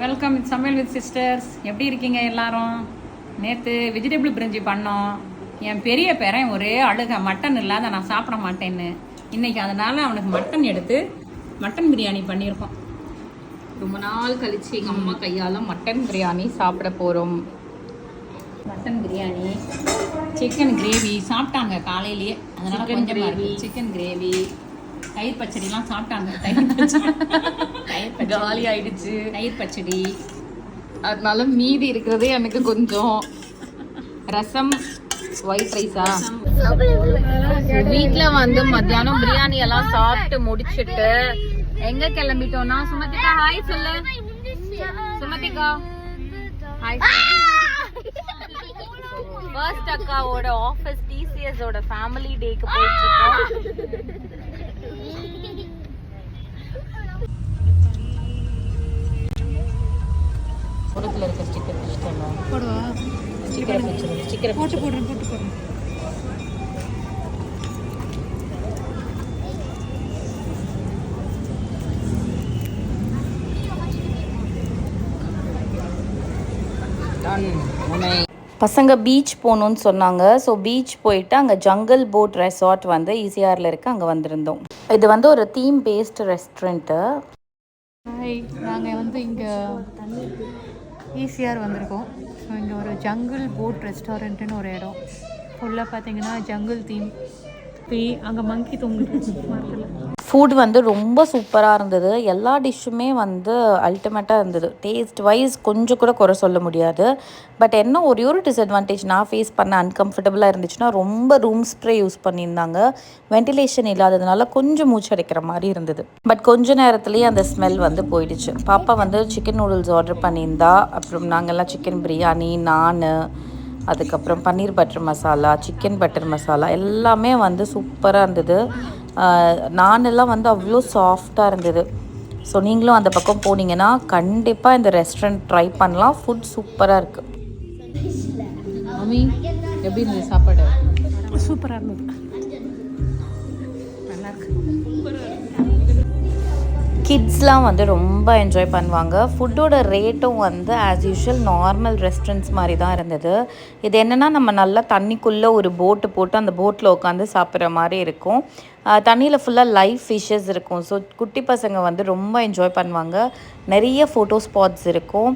Welcome with சமையல் with sisters. எப்படி இருக்கீங்க எல்லாரும்? நேற்று வெஜிடபிள் பிரிஞ்சி பண்ணோம். என் பெரிய பேரன் ஒரே அழுக, மட்டன் இல்லாத நான் சாப்பிட மாட்டேன்னு. இன்றைக்கி அதனால் அவனுக்கு மட்டன் எடுத்து மட்டன் பிரியாணி பண்ணியிருக்கோம். ரொம்ப நாள் கழிச்சு எங்கள் அம்மா கையால் மட்டன் பிரியாணி சாப்பிட போகிறோம். மட்டன் பிரியாணி, சிக்கன் கிரேவி சாப்பிட்டாங்க காலையிலேயே. அதனால் கொஞ்சம் கிரேவி, சிக்கன் கிரேவி, தயிர் பச்சடிலாம் சாப்பிட்டாங்க. தயிர் காலி ஆயிடுச்சு தயிர் பச்சடி. அதனால மீதி இருக்கிறது எனக்கு கொஞ்சம் ரசம், ஒயிட் ரைஸா. வீட்டில் வந்து மத்தியானம் பிரியாணி எல்லாம் சாப்பிட்டு முடிச்சுட்டு எங்க கிளம்பிட்டோம்னா, சுமதிகா ஹாய் சொல்லு. சுமதிகா ஹாய். ஃபர்ஸ்ட் அக்காவோட ஆஃபீஸ் டிசிஎஸ் ஓட ஃபேமிலி டேக்கு போயிட்டு இருக்கோம். புறத்தில் இருக்க ஸ்டிக்கர் வச்சுட்டோம். போடுவா, ஸ்டிக்கரை வச்சுருவோம். ஸ்டிக்கரை போட்டு போடுறேன். பசங்க பீச் போகணுன்னு சொன்னாங்க. ஸோ பீச் போயிட்டு அங்கே ஜங்கிள் போட் ரெசார்ட் வந்து ஈசிஆரில் இருக்குது, அங்கே வந்திருந்தோம். இது வந்து ஒரு தீம் பேஸ்டு ரெஸ்டாரண்ட்டு. ஹாய், நாங்கள் வந்து இங்கே ஈசிஆர் வந்திருக்கோம். ஸோ இங்கே ஒரு ஜங்கிள் போட் ரெஸ்டாரண்ட்டுன்னு ஒரு இடம். ஃபுல்லாக பார்த்தீங்கன்னா ஜங்கிள் தீம். அங்கே மங்கி தூங்குது மரத்தில். ஃபுட் வந்து ரொம்ப சூப்பராக இருந்தது. எல்லா டிஷ்ஷுமே வந்து அல்டிமேட்டாக இருந்தது. டேஸ்ட் வைஸ் கொஞ்சம் கூட குறை சொல்ல முடியாது. பட் என்ன ஒரே ஒரு டிஸ்அட்வான்டேஜ் நான் ஃபேஸ் பண்ண அன்கம்ஃபர்டபுளாக இருந்துச்சுன்னா, ரொம்ப ரூம் ஸ்ப்ரே யூஸ் பண்ணியிருந்தாங்க. வென்டிலேஷன் இல்லாததுனால கொஞ்சம் மூச்சு அடைக்கிற மாதிரி இருந்தது. பட் கொஞ்ச நேரத்துலேயே அந்த ஸ்மெல் வந்து போயிடுச்சு. பாப்பா வந்து சிக்கன் நூடுல்ஸ் ஆர்டர் பண்ணியிருந்தா. அப்புறம் நாங்கள்லாம் சிக்கன் பிரியாணி, நான், அதுக்கப்புறம் paneer butter masala, chicken butter masala எல்லாமே வந்து சூப்பராக இருந்தது. நானெல்லாம் வந்து அவ்வளோ சாஃப்டாக இருந்தது. ஸோ நீங்களும் அந்த பக்கம் போனீங்கன்னா கண்டிப்பாக இந்த ரெஸ்டாரண்ட் ட்ரை பண்ணலாம். ஃபுட் சூப்பராக இருக்குது. மம்மி எப்படி இருந்தது சாப்பாடு? சூப்பராக இருந்தது, நல்லாயிருக்கு. கிட்ஸ்லாம் வந்து ரொம்ப என்ஜாய் பண்ணுவாங்க. ஃபுட்டோட ரேட்டும் வந்து ஆஸ் யூஷுவல் நார்மல் ரெஸ்டாரண்ட்ஸ் மாதிரி தான் இருந்தது. இது என்னென்னா, நம்ம நல்லா தண்ணிக்குள்ளே ஒரு போட்டு போட்டு அந்த போட்டில் உட்காந்து சாப்பிட்ற மாதிரி இருக்கும். தண்ணியில் ஃபுல்லாக லைவ் ஃபிஷ்ஷஸ் இருக்கும். ஸோ குட்டி பசங்க வந்து ரொம்ப என்ஜாய் பண்ணுவாங்க. நிறைய ஃபோட்டோ ஸ்பாட்ஸ் இருக்கும்.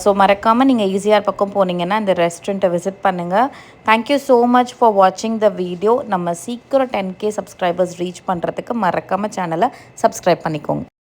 ஸோ மறக்காமல் நீங்கள் ஈசிஆர் பக்கம் போனீங்கன்னா இந்த ரெஸ்டாரண்ட்டை விசிட் பண்ணுங்கள். தேங்க்யூ ஸோ மச் ஃபார் வாட்சிங் த வீடியோ. நம்ம சீக்கிரம் 10K சப்ஸ்கிரைபர்ஸ் ரீச் பண்ணுறதுக்கு மறக்காமல் சேனலை சப்ஸ்கிரைப் பண்ணிக்கோங்க.